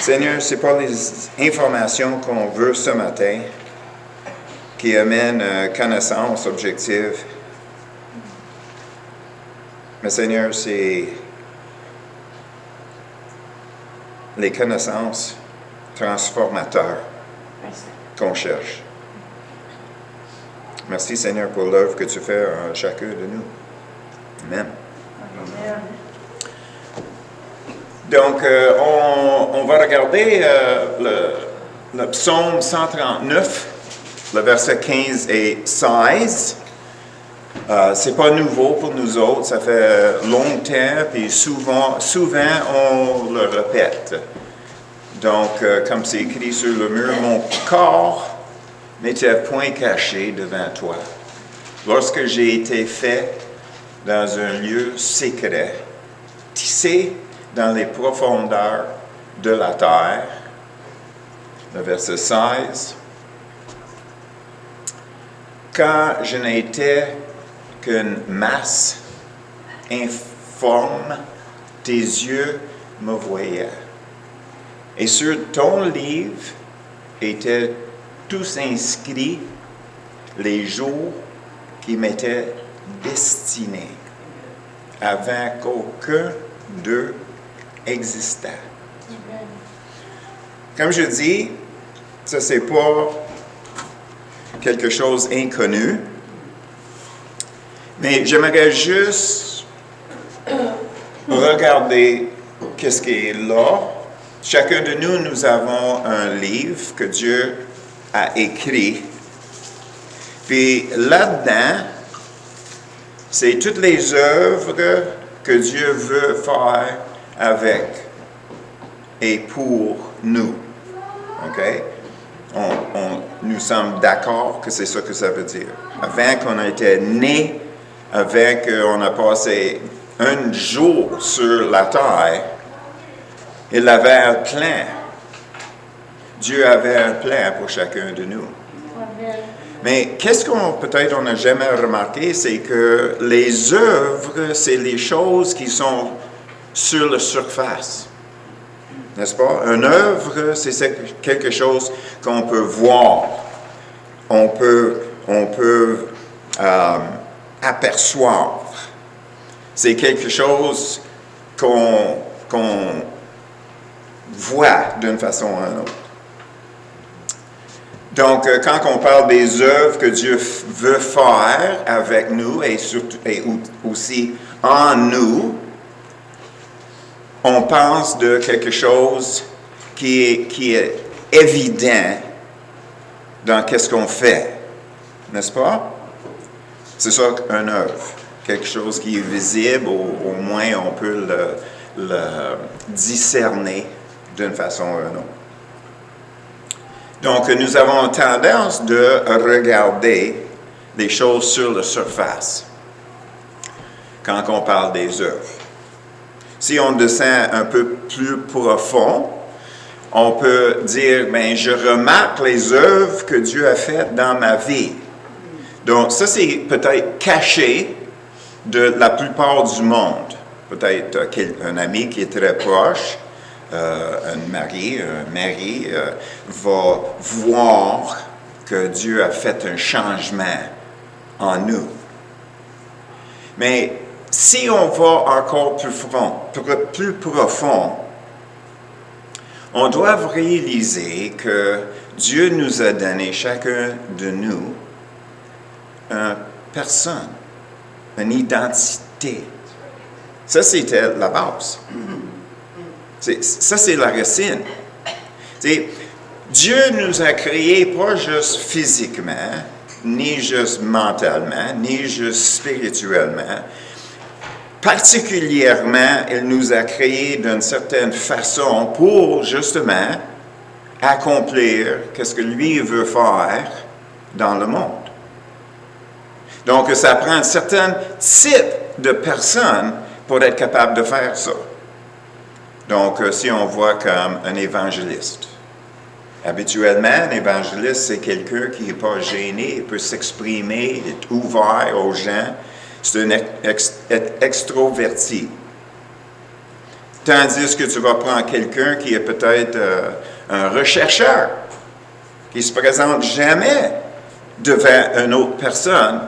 Seigneur, ce n'est pas les informations qu'on veut ce matin qui amènent connaissance objective. Mais Seigneur, c'est les connaissances transformateurs qu'on cherche. Merci Seigneur pour l'œuvre que tu fais en chacun de nous. Amen. Amen. Donc, on va regarder le psaume 139, le verset 15 et 16. C'est pas nouveau pour nous autres, ça fait longtemps, puis souvent on le répète. Donc, comme c'est écrit sur le mur, mon corps n'était point caché devant toi. Lorsque j'ai été fait dans un lieu secret, tissé dans les profondeurs de la terre. Le verset 16. Quand je n'étais qu'une masse informe, tes yeux me voyaient. Et sur ton livre étaient tous inscrits les jours qui m'étaient destinés, avant qu'aucun d'eux existant. Comme je dis, ça c'est pas quelque chose d'inconnu, mais j'aimerais juste regarder qu'est-ce qui est là. Chacun de nous, nous avons un livre que Dieu a écrit. Puis là-dedans, c'est toutes les œuvres que Dieu veut faire avec et pour nous. OK? Nous sommes d'accord que c'est ça que ça veut dire. Avant qu'on ait été né, avant qu'on a passé un jour sur la terre, il avait un plan. Dieu avait un plan pour chacun de nous. Mais qu'est-ce qu'on peut-être on n'a jamais remarqué, c'est que les œuvres, c'est les choses qui sont sur la surface. N'est-ce pas? Une œuvre, c'est quelque chose qu'on peut voir. On peut apercevoir. C'est quelque chose qu'on voit d'une façon ou d'une autre. Donc, quand on parle des œuvres que Dieu veut faire avec nous et aussi en nous, on pense de quelque chose qui est évident dans qu'est-ce qu'on fait, n'est-ce pas? C'est ça une œuvre, quelque chose qui est visible, au moins on peut le discerner d'une façon ou d'une autre. Donc, nous avons tendance de regarder les choses sur la surface quand on parle des œuvres. Si on descend un peu plus profond, on peut dire, bien, je remarque les œuvres que Dieu a faites dans ma vie. Donc, ça, c'est peut-être caché de la plupart du monde. Peut-être un ami qui est très proche, un mari va voir que Dieu a fait un changement en nous. Mais si on va encore plus profond, on doit réaliser que Dieu nous a donné, chacun de nous, une personne, une identité. Ça, c'était la base. Ça, c'est la racine. Dieu nous a créés pas juste physiquement, ni juste mentalement, ni juste spirituellement. Particulièrement, il nous a créés d'une certaine façon pour, justement, accomplir ce que lui veut faire dans le monde. Donc, ça prend un certain type de personnes pour être capable de faire ça. Donc, si on voit comme un évangéliste. Habituellement, un évangéliste, c'est quelqu'un qui n'est pas gêné, il peut s'exprimer, il est ouvert aux gens. C'est un extroverti. Tandis que tu vas prendre quelqu'un qui est peut-être un rechercheur, qui ne se présente jamais devant une autre personne,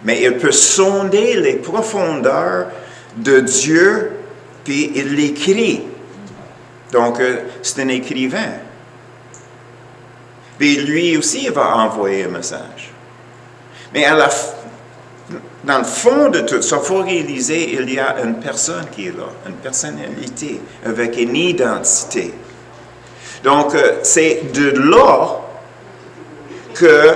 mais il peut sonder les profondeurs de Dieu, puis il l'écrit. Donc, c'est un écrivain. Puis lui aussi, il va envoyer un message. Mais dans le fond de tout ça, il faut réaliser qu'il y a une personne qui est là, une personnalité avec une identité. Donc, c'est de là que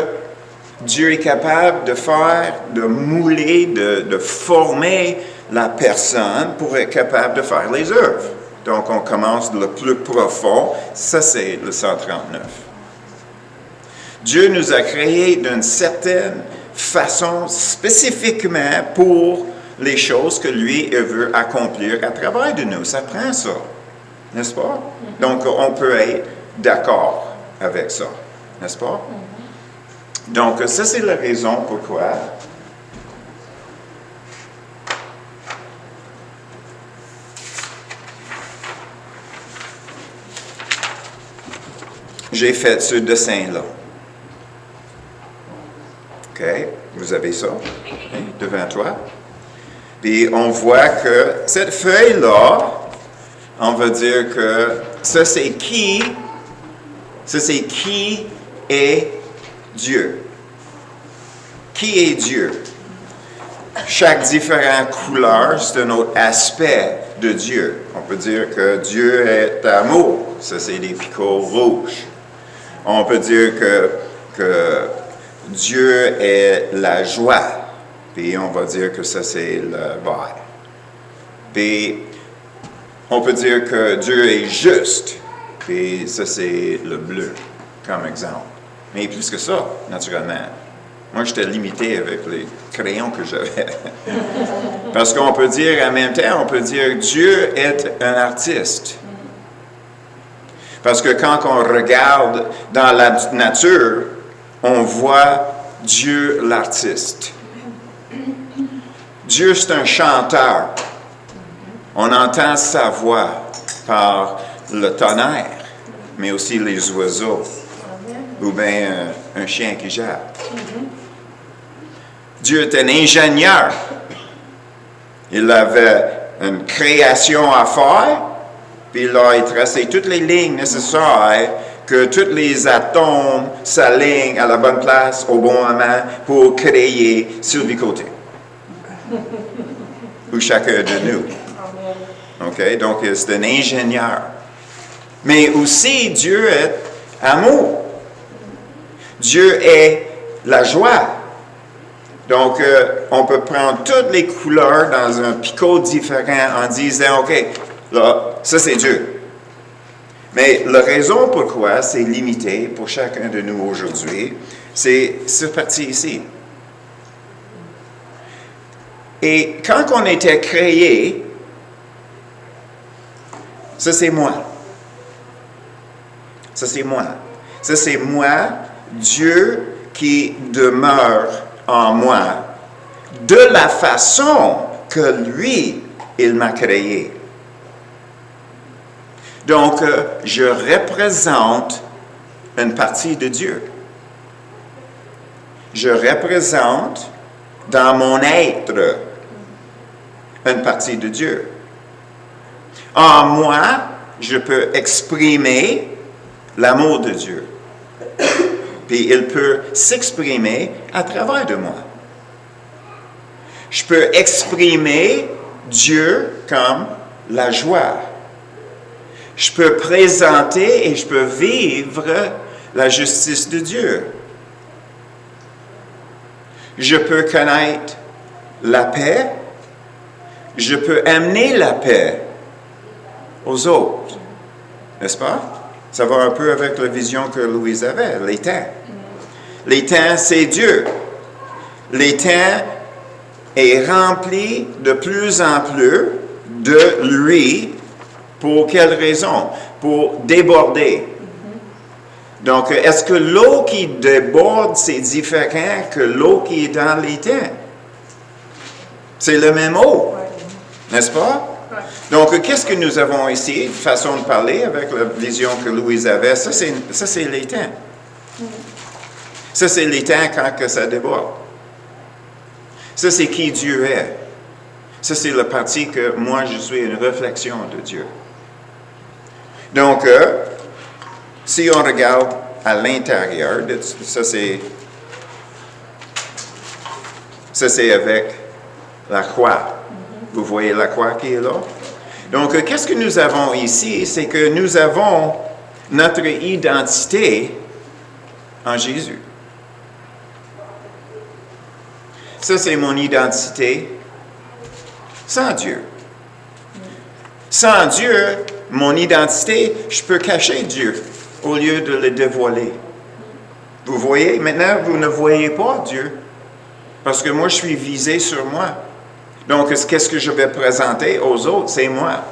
Dieu est capable de faire, de mouler, de former la personne pour être capable de faire les œuvres. Donc, on commence le plus profond. Ça, c'est le 139. Dieu nous a créés d'une certaine façon spécifiquement pour les choses que lui veut accomplir à travers de nous. Ça prend ça, n'est-ce pas? Donc, on peut être d'accord avec ça, n'est-ce pas? Donc, ça, c'est la raison pourquoi j'ai fait ce dessin-là. OK? Vous avez ça devant toi. Puis, on voit que cette feuille-là, on va dire que ça, c'est qui est Dieu. Qui est Dieu? Chaque différente couleur, c'est un autre aspect de Dieu. On peut dire que Dieu est amour. Ça, c'est des picots rouges. On peut dire que Dieu est la joie. Puis on va dire que ça, c'est le vert. Puis on peut dire que Dieu est juste. Puis ça, c'est le bleu, comme exemple. Mais plus que ça, naturellement. Moi, j'étais limité avec les crayons que j'avais. Parce qu'on peut dire, en même temps, on peut dire Dieu est un artiste. Parce que quand on regarde dans la nature, on voit Dieu l'artiste. Dieu, c'est un chanteur. On entend sa voix par le tonnerre, mais aussi les oiseaux. Ou bien un chien qui jappe. Dieu est un ingénieur. Il avait une création à faire, puis il a tracé toutes les lignes nécessaires que tous les atomes s'alignent à la bonne place au bon moment pour créer sur les côtés. Ou chacun de nous. OK? Donc, c'est un ingénieur. Mais aussi, Dieu est amour. Dieu est la joie. Donc, on peut prendre toutes les couleurs dans un picot différent en disant, OK, là, ça c'est Dieu. Mais la raison pourquoi c'est limité pour chacun de nous aujourd'hui, c'est cette partie ici. Et quand on était créé, ça c'est moi. Ça c'est moi. Ça c'est moi, Dieu qui demeure en moi de la façon que lui, il m'a créé. Donc, je représente une partie de Dieu. Je représente dans mon être une partie de Dieu. En moi, je peux exprimer l'amour de Dieu. Puis il peut s'exprimer à travers de moi. Je peux exprimer Dieu comme la joie. Je peux présenter et je peux vivre la justice de Dieu. Je peux connaître la paix. Je peux amener la paix aux autres. N'est-ce pas? Ça va un peu avec la vision que Louise avait, les temps. Les temps, c'est Dieu. Les temps est rempli de plus en plus de lui. Pour quelle raison? Pour déborder. Donc, est-ce que l'eau qui déborde, c'est différent que l'eau qui est dans les temps? C'est la même eau, n'est-ce pas? Donc, qu'est-ce que nous avons ici, façon de parler avec la vision que Louise avait? Ça, c'est les temps. Ça, c'est les temps quand que ça déborde. Ça, c'est qui Dieu est. Ça, c'est le parti que moi, je suis une réflexion de Dieu. Donc, si on regarde à l'intérieur, ça c'est avec la croix. Vous voyez la croix qui est là? Donc, qu'est-ce que nous avons ici? C'est que nous avons notre identité en Jésus. Ça, c'est mon identité sans Dieu. Sans Dieu, mon identité, je peux cacher Dieu au lieu de le dévoiler. Vous voyez, maintenant, vous ne voyez pas Dieu parce que moi, je suis visé sur moi. Donc, qu'est-ce que je vais présenter aux autres? C'est moi.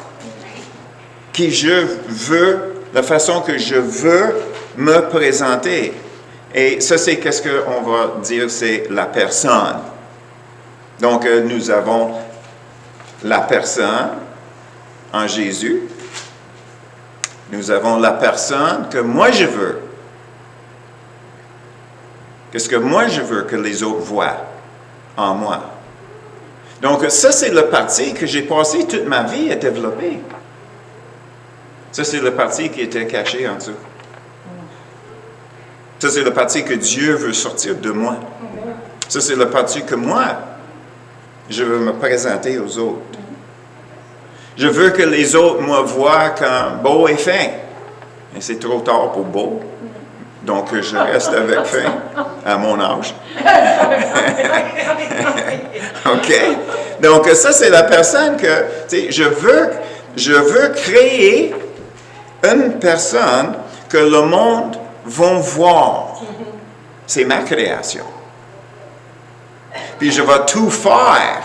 Qui je veux, la façon que je veux me présenter. Et ça, c'est qu'est-ce qu'on va dire, c'est la personne. Donc, nous avons la personne en Jésus. Nous avons la personne que moi je veux. Qu'est-ce que moi je veux que les autres voient en moi? Donc, ça, c'est le parti que j'ai passé toute ma vie à développer. Ça, c'est le parti qui était caché en dessous. Ça, c'est le parti que Dieu veut sortir de moi. Ça, c'est le parti que moi, je veux me présenter aux autres. Je veux que les autres me voient comme beau et fin. Et c'est trop tard pour beau. Donc, je reste avec fin à mon âge. OK? Donc, ça, c'est la personne que, tu sais, je veux créer une personne que le monde va voir. C'est ma création. Puis, je vais tout faire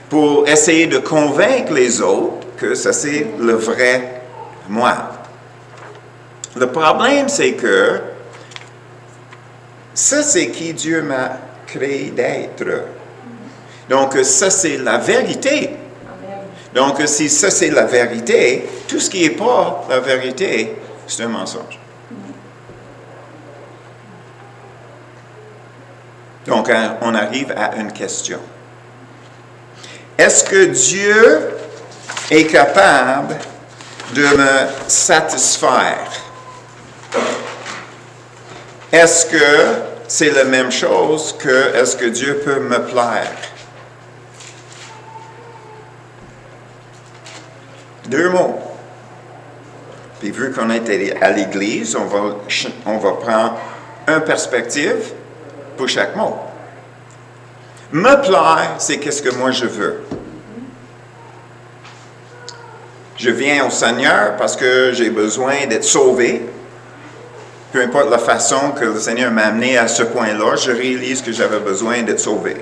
pour essayer de convaincre les autres que ça, c'est le vrai moi. Le problème, c'est que ça, c'est qui Dieu m'a créé d'être. Donc, ça, c'est la vérité. Donc, si ça, c'est la vérité, tout ce qui n'est pas la vérité, c'est un mensonge. Donc, on arrive à une question. Est-ce que Dieu est capable de me satisfaire? Est-ce que c'est la même chose que est-ce que Dieu peut me plaire? Deux mots. Puis vu qu'on est à l'Église, on va prendre une perspective pour chaque mot. Me plaire, c'est qu'est-ce que moi je veux. Je viens au Seigneur parce que j'ai besoin d'être sauvé. Peu importe la façon que le Seigneur m'a amené à ce point-là, je réalise que j'avais besoin d'être sauvé.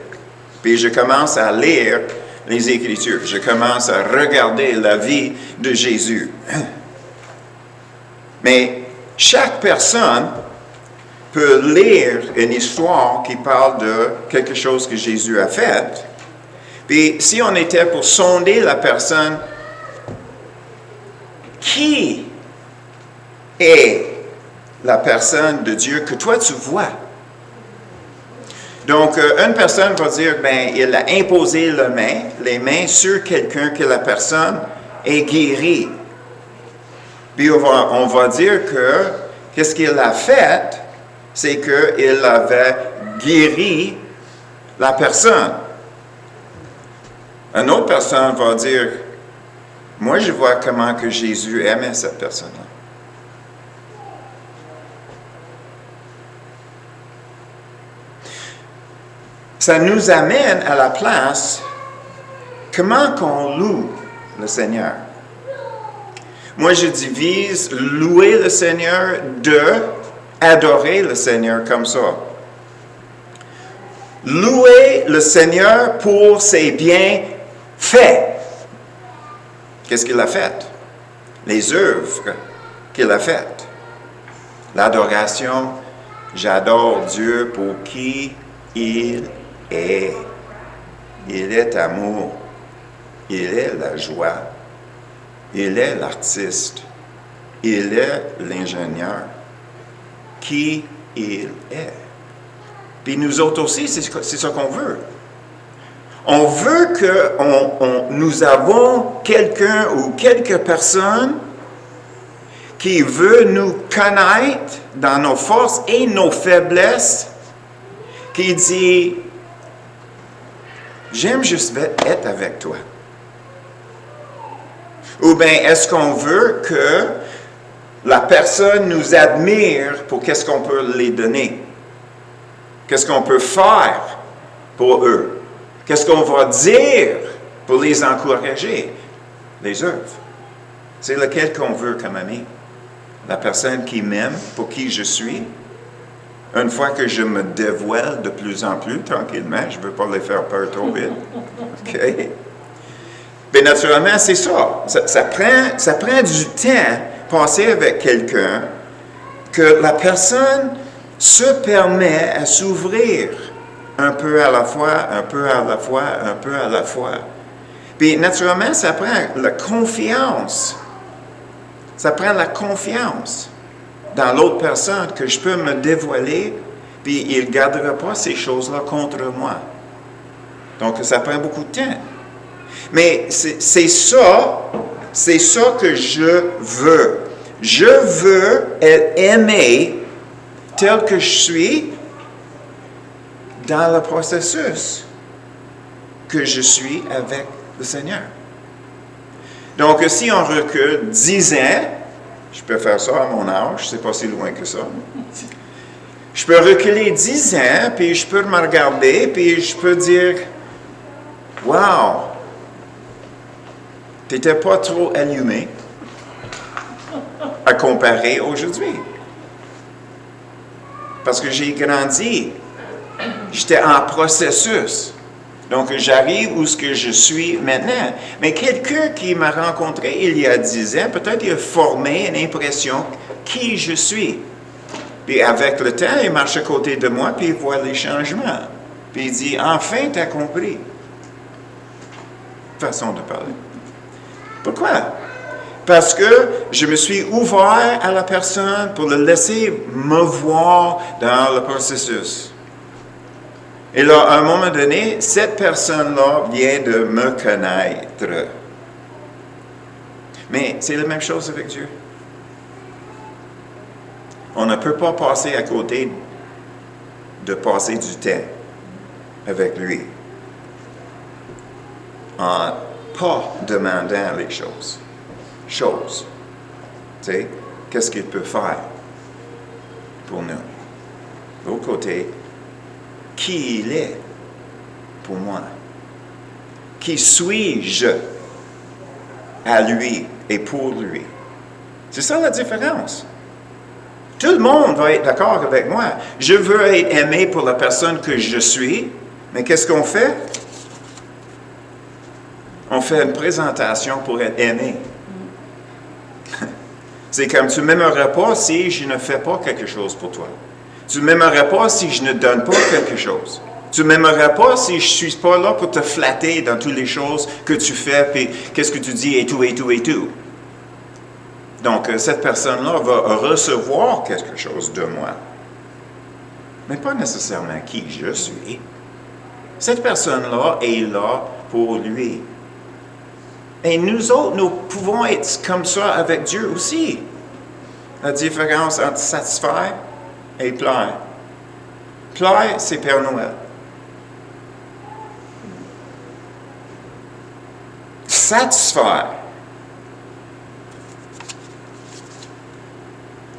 Puis je commence à lire les Écritures. Je commence à regarder la vie de Jésus. Mais chaque personne peut lire une histoire qui parle de quelque chose que Jésus a fait. Puis si on était pour sonder la personne, qui est la personne de Dieu que toi tu vois? Donc, une personne va dire, ben, il a imposé les mains sur quelqu'un que la personne est guérie. Puis on va dire que qu'est-ce qu'il a fait, c'est qu'il avait guéri la personne. Une autre personne va dire, moi je vois comment que Jésus aimait cette personne-là. Ça nous amène à la place, comment qu'on loue le Seigneur? Moi, je divise louer le Seigneur de adorer le Seigneur comme ça. Louer le Seigneur pour ses bienfaits. Qu'est-ce qu'il a fait? Les œuvres qu'il a faites. L'adoration, j'adore Dieu pour qui il est. Il est amour. il est la joie, il est l'artiste, il est l'ingénieur. Qui il est. Puis nous autres aussi, c'est ce qu'on veut. On veut que nous avons quelqu'un ou quelques personnes qui veut nous connaître dans nos forces et nos faiblesses, qui dit « J'aime juste être avec toi ». Ou bien est-ce qu'on veut que la personne nous admire pour qu'est-ce qu'on peut les donner? Qu'est-ce qu'on peut faire pour eux? Qu'est-ce qu'on va dire pour les encourager? Les œuvres. C'est lequel qu'on veut comme ami? La personne qui m'aime, pour qui je suis. Une fois que je me dévoile de plus en plus, tranquillement, je ne veux pas les faire peur trop vite. OK? Mais naturellement, c'est ça. Ça prend du temps passer avec quelqu'un que la personne se permet à s'ouvrir un peu à la fois, un peu à la fois, un peu à la fois. Puis naturellement, ça prend la confiance. Ça prend la confiance dans l'autre personne que je peux me dévoiler, puis il ne gardera pas ces choses-là contre moi. Donc, ça prend beaucoup de temps. Mais c'est ça que je veux. Je veux être aimé tel que je suis dans le processus que je suis avec le Seigneur. Donc, si on recule 10 ans, je peux faire ça à mon âge, c'est pas si loin que ça. Je peux reculer 10 ans, puis je peux me regarder, puis je peux dire, « Wow! Tu n'étais pas trop allumé à comparer aujourd'hui. » Parce que j'ai grandi. J'étais en processus. Donc, j'arrive où ce que je suis maintenant. Mais quelqu'un qui m'a rencontré il y a 10 ans, peut-être il a formé une impression qui je suis. Puis avec le temps, il marche à côté de moi, puis il voit les changements. Puis il dit, enfin, tu as compris. Façon de parler. Pourquoi? Parce que je me suis ouvert à la personne pour le laisser me voir dans le processus. Et là, à un moment donné, cette personne-là vient de me connaître. Mais c'est la même chose avec Dieu. On ne peut pas passer à côté de passer du temps avec lui en pas demandant les choses. Tu sais, qu'est-ce qu'il peut faire pour nous? De l'autre côté, qui il est pour moi? Qui suis-je à lui et pour lui? C'est ça la différence. Tout le monde va être d'accord avec moi. Je veux être aimé pour la personne que je suis, mais qu'est-ce qu'on fait? On fait une présentation pour être aimé. C'est comme tu ne m'aimerais pas si je ne fais pas quelque chose pour toi. Tu ne m'aimerais pas si je ne donne pas quelque chose. Tu ne m'aimerais pas si je ne suis pas là pour te flatter dans toutes les choses que tu fais, puis qu'est-ce que tu dis, et tout, et tout, et tout. Donc, cette personne-là va recevoir quelque chose de moi. Mais pas nécessairement qui je suis. Cette personne-là est là pour lui. Et nous autres, nous pouvons être comme ça avec Dieu aussi. La différence entre satisfaire et plaire. Plaire, c'est Père Noël. Satisfaire,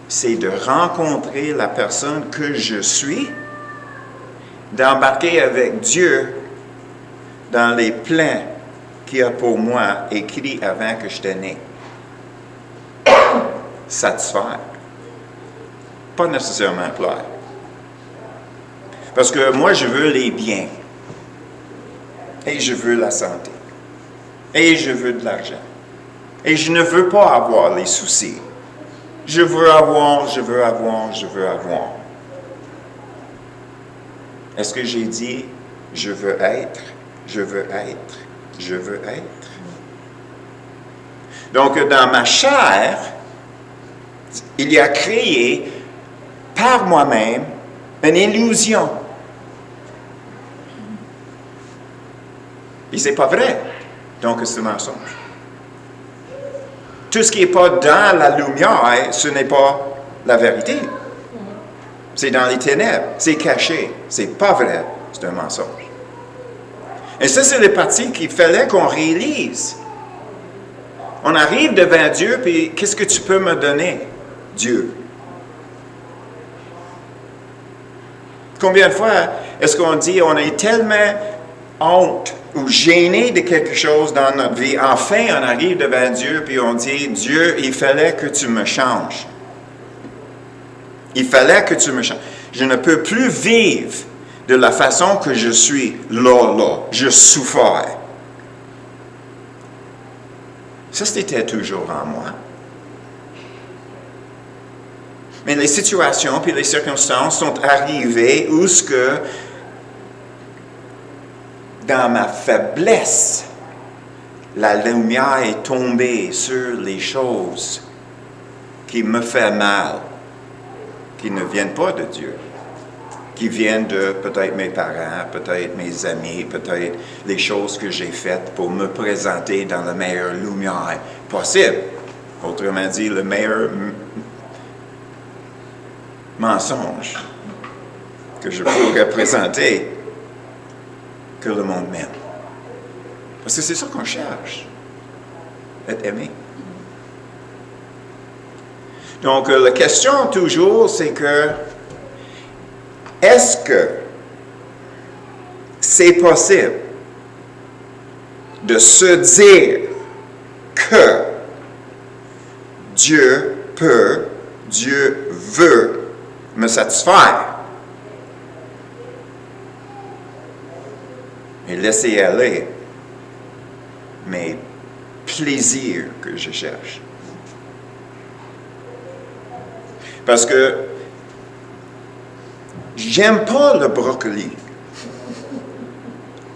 c'est de rencontrer la personne que je suis, d'embarquer avec Dieu dans les plans qu'il a pour moi écrits avant que je t'ai né. Satisfaire. Pas nécessairement plaire. Parce que moi, je veux les biens. Et je veux la santé. Et je veux de l'argent. Et je ne veux pas avoir les soucis. Je veux avoir, je veux avoir, je veux avoir. Est-ce que j'ai dit, je veux être? Je veux être. je veux être. Donc, dans ma chair, il y a créé par moi-même une illusion. Et ce n'est pas vrai. Donc, c'est un mensonge. Tout ce qui n'est pas dans la lumière, ce n'est pas la vérité. C'est dans les ténèbres. C'est caché. C'est pas vrai. C'est un mensonge. Et ça, c'est les parties qu'il fallait qu'on réalise. On arrive devant Dieu, puis qu'est-ce que tu peux me donner, Dieu? Combien de fois est-ce qu'on dit on est tellement honte ou gêné de quelque chose dans notre vie? Enfin, on arrive devant Dieu, puis on dit, Dieu, il fallait que tu me changes. Il fallait que tu me changes. Je ne peux plus vivre de la façon que je suis là. Je souffre. Ça, c'était toujours en moi. Mais les situations puis les circonstances sont arrivées où ce que, dans ma faiblesse, la lumière est tombée sur les choses qui me font mal, qui ne viennent pas de Dieu, qui viennent de peut-être mes parents, peut-être mes amis, peut-être les choses que j'ai faites pour me présenter dans la meilleure lumière possible. Autrement dit, le meilleur mensonge que je pourrais présenter que le monde m'aime. Parce que c'est ça qu'on cherche, être aimé. Donc, la question toujours, c'est que est-ce que c'est possible de se dire que Dieu peut, Dieu veut me satisfaire et laisser aller mes plaisirs que je cherche? Parce que j'aime pas le brocoli,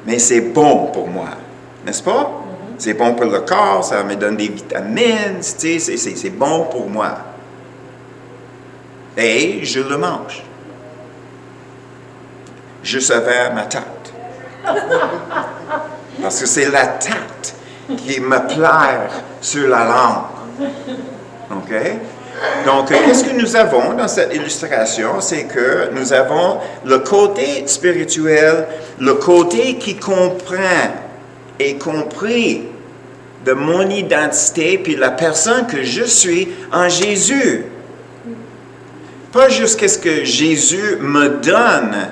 mais c'est bon pour moi, n'est-ce pas? C'est bon pour le corps, ça me donne des vitamines, tu sais, c'est bon pour moi. Et je le mange. Juste avant ma tarte. Parce que c'est la tarte qui me plaire sur la langue. OK? Donc, qu'est-ce que nous avons dans cette illustration? C'est que nous avons le côté spirituel, le côté qui comprend et compris de mon identité puis la personne que je suis en Jésus. Pas juste qu'est-ce que Jésus me donne,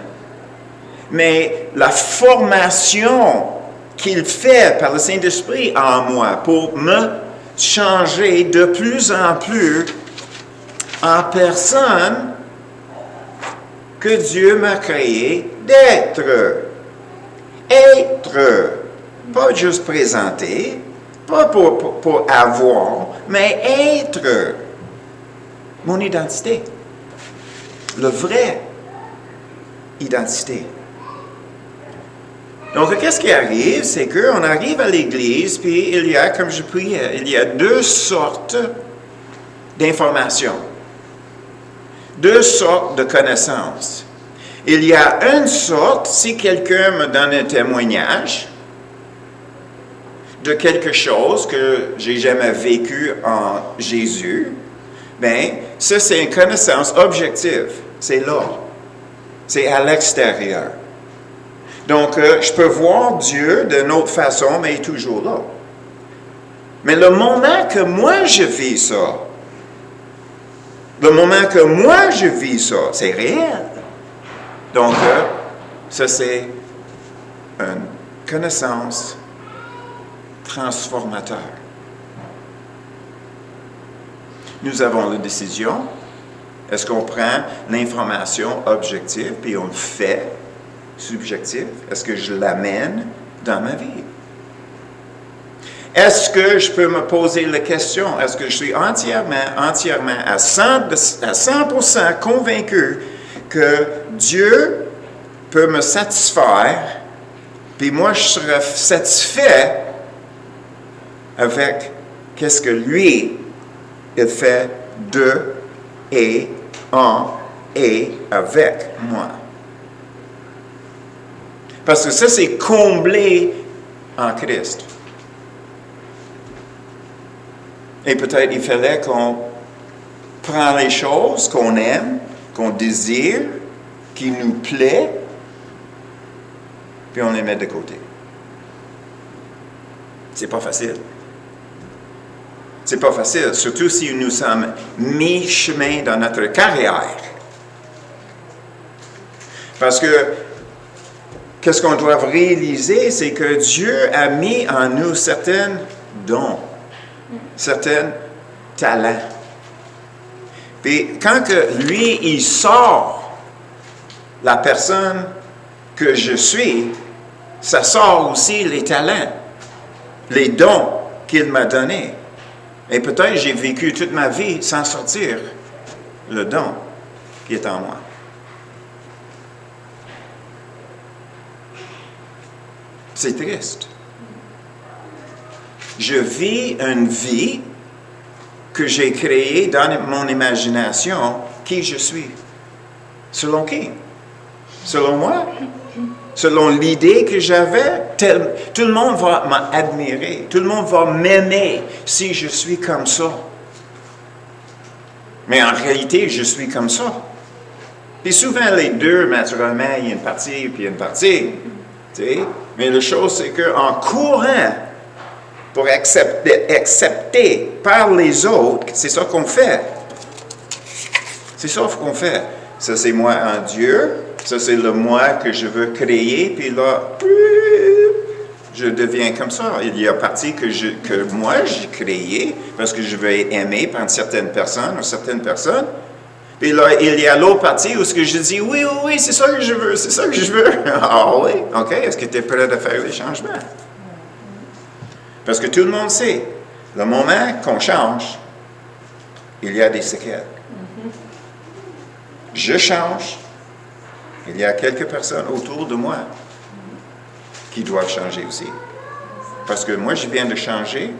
mais la formation qu'il fait par le Saint-Esprit en moi pour me changer de plus en plus en personne que Dieu m'a créé d'être. Être. Pas juste présenter, pas pour avoir, mais être. Mon identité. Le vrai identité. Donc, qu'est-ce qui arrive? C'est qu'on arrive à l'Église, puis il y a, comme je priais, il y a deux sortes d'informations. Deux sortes de connaissances. Il y a une sorte, si quelqu'un me donne un témoignage de quelque chose que j'ai jamais vécu en Jésus, bien, ça c'est une connaissance objective. C'est là. C'est à l'extérieur. Donc, je peux voir Dieu d'une autre façon, mais il est toujours là. Mais le moment que moi je vis ça, c'est réel. Donc, ça c'est une connaissance transformateur. Nous avons la décision. Est-ce qu'on prend l'information objective puis on le fait subjectif? Est-ce que je l'amène dans ma vie? Est-ce que je peux me poser la question? Est-ce que je suis entièrement à 100% convaincu que Dieu peut me satisfaire Puis moi, je serai satisfait avec qu'est-ce que lui, il fait de et en et avec moi. Parce que ça, c'est comblé en Christ. Et peut-être il fallait qu'on prenne les choses qu'on aime, qu'on désire, qui nous plaît, puis on les met de côté. C'est pas facile. C'est pas facile, surtout si nous sommes mi-chemin dans notre carrière. Parce que, qu'est-ce qu'on doit réaliser, c'est que Dieu a mis en nous certains dons, certains talents. Puis quand que lui, il sort la personne que je suis, ça sort aussi les talents, les dons qu'il m'a donnés. Et peut-être j'ai vécu toute ma vie sans sortir le don qui est en moi. C'est triste. Je vis une vie que j'ai créée dans mon imagination, qui je suis. Selon qui? Selon moi? Selon l'idée que j'avais? Tout le monde va m'admirer. Tout le monde va m'aimer si je suis comme ça. Mais en réalité, je suis comme ça. Puis souvent, les deux, naturellement, il y a une partie puis une partie. Tu sais? Mais la chose, c'est qu'en courant pour accepter par les autres, c'est ça qu'on fait. C'est ça qu'on fait. Ça, c'est moi en Dieu. Ça, c'est le moi que je veux créer. Puis là, je deviens comme ça. Il y a partie que moi, j'ai créée parce que je veux être aimé par certaines personnes ou certaines personnes. Puis là, il y a l'autre partie où ce que je dis, oui, c'est ça que je veux, c'est ça que je veux. Ah oui, OK, est-ce que tu es prêt à faire les changements? Parce que tout le monde sait, le moment qu'on change, il y a des séquelles. Je change, il y a quelques personnes autour de moi qui doivent changer aussi. Parce que moi, je viens de changer,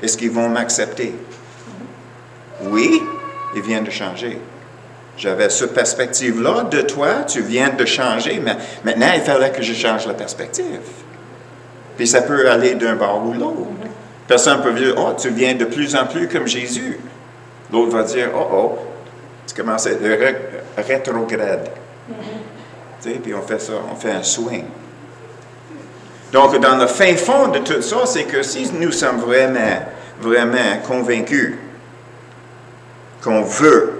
est-ce qu'ils vont m'accepter? Oui, ils viennent de changer. J'avais cette perspective-là de toi, tu viens de changer, mais maintenant, il fallait que je change la perspective. Puis ça peut aller d'un bord ou l'autre. Personne peut dire, oh, tu viens de plus en plus comme Jésus. L'autre va dire, oh, tu commences à être rétrograde. Tu sais, puis on fait ça, on fait un swing. Donc, dans le fin fond de tout ça, c'est que si nous sommes vraiment convaincus qu'on veut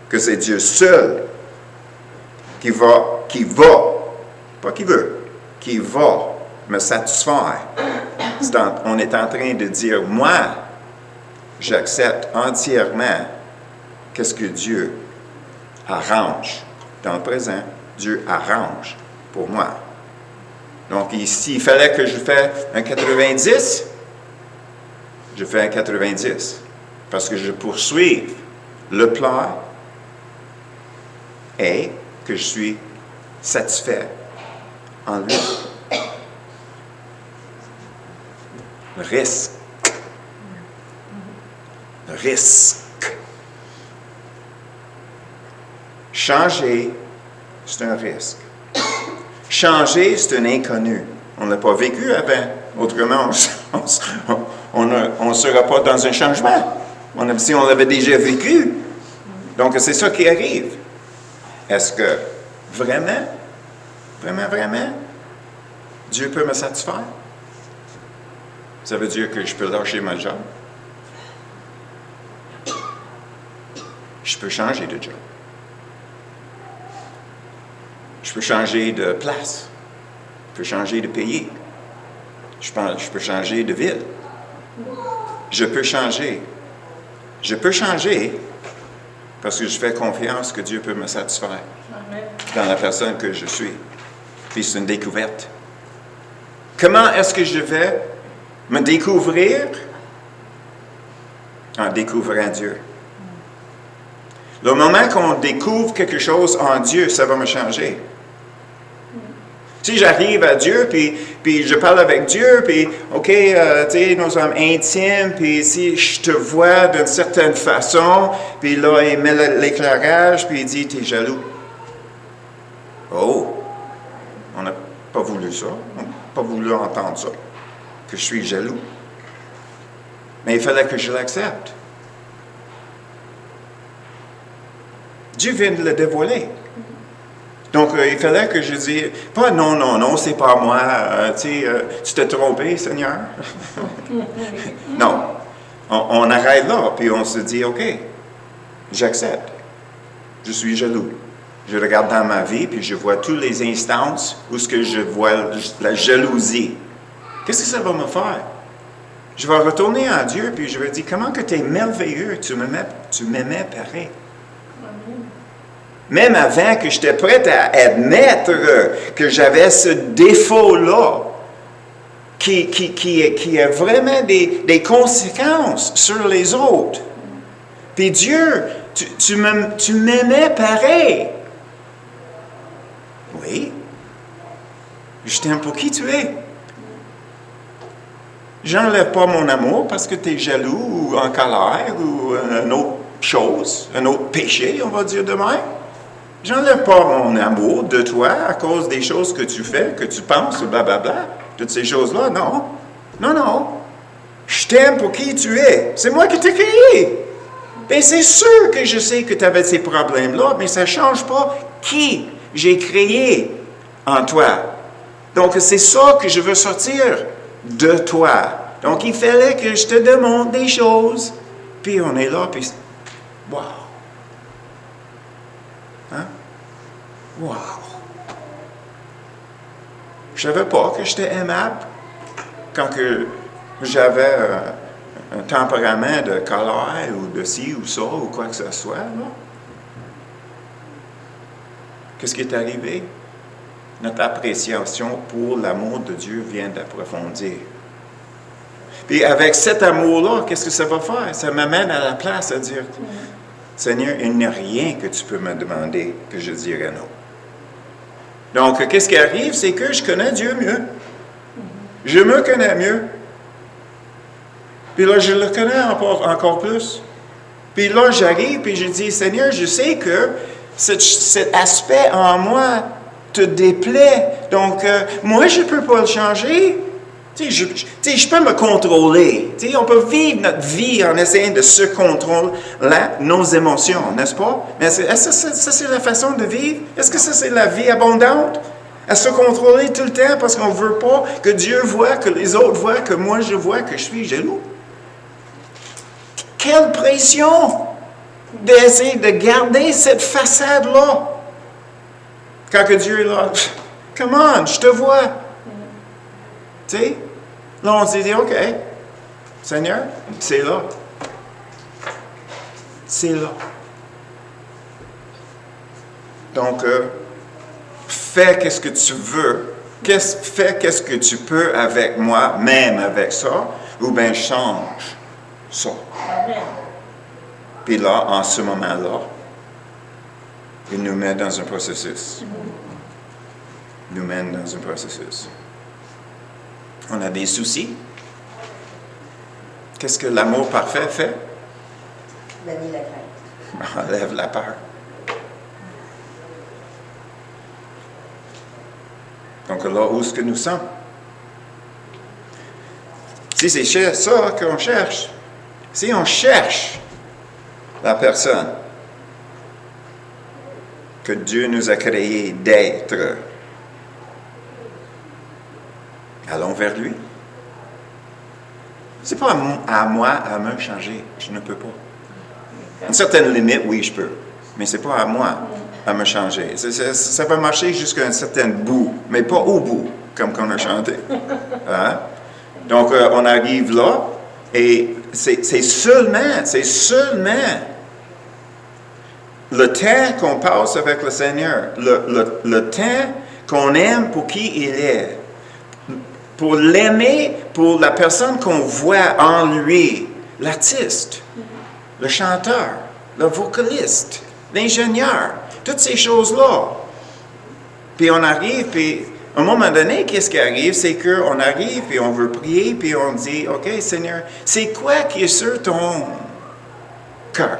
que c'est Dieu seul qui va me satisfaire. On est en train de dire, moi, j'accepte entièrement qu'est-ce que Dieu arrange. Dans le présent, Dieu arrange pour moi. Donc, s'il fallait que je fasse un 90, je fais un 90. Parce que je poursuis le plan et que je suis satisfait en lui. Le risque. Changer, c'est un risque. Changer, c'est un inconnu. On n'a pas vécu avant. Autrement, on ne sera pas dans un changement. Si on l'avait déjà vécu. Donc, c'est ça qui arrive. Est-ce que vraiment, Dieu peut me satisfaire? Ça veut dire que je peux lâcher ma job. Je peux changer de job. Je peux changer de place. Je peux changer de pays. Je peux changer de ville. Je peux changer. Je peux changer parce que je fais confiance que Dieu peut me satisfaire dans la personne que je suis. Puis c'est une découverte. Comment est-ce que je vais me découvrir? En découvrant Dieu. Le moment qu'on découvre quelque chose en Dieu, ça va me changer. Si j'arrive à Dieu, puis je parle avec Dieu, puis, OK, tu sais, nous sommes intimes, puis si je te vois d'une certaine façon, puis là, il met l'éclairage, puis il dit, t'es jaloux. Oh, on n'a pas voulu ça, on n'a pas voulu entendre ça, que je suis jaloux. Mais il fallait que je l'accepte. Dieu vient de le dévoiler. Donc, il fallait que je dise, pas non, c'est pas moi, tu t'es trompé, Seigneur. Non. On arrête là, puis on se dit, OK, j'accepte. Je suis jaloux. Je regarde dans ma vie, puis je vois toutes les instances où ce que je vois la jalousie. Qu'est-ce que ça va me faire? Je vais retourner à Dieu, puis je vais dire, comment que tu es merveilleux, tu m'aimais pareil. Même avant que j'étais prête à admettre que j'avais ce défaut-là, qui a vraiment des conséquences sur les autres. Puis Dieu, tu m'aimais pareil. Oui. Je t'aime pour qui tu es. J'enlève pas mon amour parce que tu es jaloux ou en colère ou une autre chose, un autre péché, on va dire de même. J'enlève pas mon amour de toi à cause des choses que tu fais, que tu penses, blablabla. Toutes ces choses-là, non. Non. Je t'aime pour qui tu es. C'est moi qui t'ai créé. Bien, c'est sûr que je sais que tu avais ces problèmes-là, mais ça ne change pas qui j'ai créé en toi. Donc, c'est ça que je veux sortir de toi. Donc, il fallait que je te demande des choses. Puis, on est là, puis... Wow! Hein? Wow! Je ne savais pas que j'étais aimable quand que j'avais un tempérament de colère ou de ci ou ça ou quoi que ce soit. Là. Qu'est-ce qui est arrivé? Notre appréciation pour l'amour de Dieu vient d'approfondir. Puis avec cet amour-là, qu'est-ce que ça va faire? Ça m'amène à la place à dire, Seigneur, il n'y a rien que tu peux me demander que je dirais non. Donc, qu'est-ce qui arrive? C'est que je connais Dieu mieux. Je me connais mieux. Puis là, je le connais encore plus. Puis là, j'arrive, puis je dis, Seigneur, je sais que cet aspect en moi te déplaît. Donc, moi, je ne peux pas le changer. Je peux me contrôler. On peut vivre notre vie en essayant de se contrôler nos émotions, n'est-ce pas? Mais est-ce que ça, c'est la façon de vivre? Est-ce que ça, c'est la vie abondante? À se contrôler tout le temps parce qu'on ne veut pas que Dieu voit, que les autres voient, que moi je vois que je suis jaloux? Quelle pression d'essayer de garder cette façade-là. Quand que Dieu est là, come on, je te vois. Tu sais? Là, on s'est dit, OK, Seigneur, c'est là. C'est là. Donc, fais qu'est-ce que tu veux. Fais qu'est-ce que tu peux avec moi, même avec ça, ou bien change ça. Puis là, en ce moment-là, il nous met dans un processus. Il nous mène dans un processus. On a des soucis. Qu'est-ce que l'amour parfait fait? Donner la crainte. Enlève la peur. Donc là, où est-ce que nous sommes? Si c'est ça qu'on cherche, si on cherche la personne que Dieu nous a créé d'être, allons vers lui. C'est pas à moi à me changer. Je ne peux pas. À une certaine limite, oui, je peux. Mais c'est pas à moi à me changer. Ça va marcher jusqu'à un certain bout, mais pas au bout, comme qu'on a chanté. Hein? Donc, on arrive là, et c'est seulement le temps qu'on passe avec le Seigneur, le temps qu'on aime pour qui il est, pour l'aimer, pour la personne qu'on voit en lui, l'artiste, le chanteur, le vocaliste, l'ingénieur, toutes ces choses-là. Puis on arrive, puis À un moment donné, qu'est-ce qui arrive? C'est qu'on arrive et on veut prier, puis on dit, OK, Seigneur, c'est quoi qui est sur ton cœur?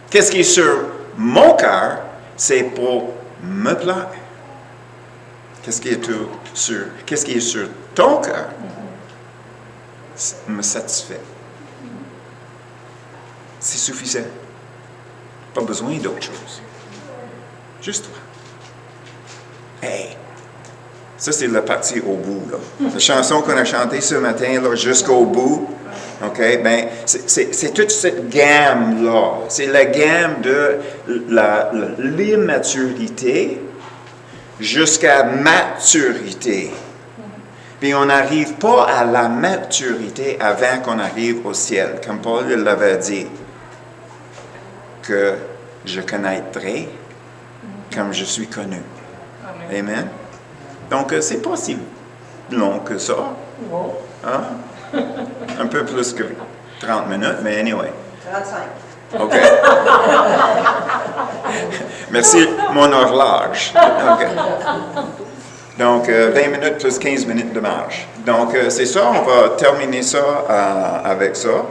Qu'est-ce qui est sur mon cœur? C'est pour me plaire. Qu'est-ce qui est sur ton cœur? Me satisfait. C'est suffisant. Pas besoin d'autre chose. Juste toi. Hey! Ça, c'est la partie au bout, là. La chanson qu'on a chantée ce matin, là, jusqu'au bout, OK? Ben, c'est toute cette gamme-là. C'est la gamme de l'immaturité jusqu'à maturité. Puis on n'arrive pas à la maturité avant qu'on arrive au ciel. Comme Paul l'avait dit, que je connaîtrai comme je suis connu. Amen. Donc, c'est pas si long que ça. Hein? Un peu plus que 30 minutes, mais anyway. 35. OK. Merci, mon horloge. OK. Donc, 20 minutes plus 15 minutes de marche. Donc, c'est ça, on va terminer ça avec ça.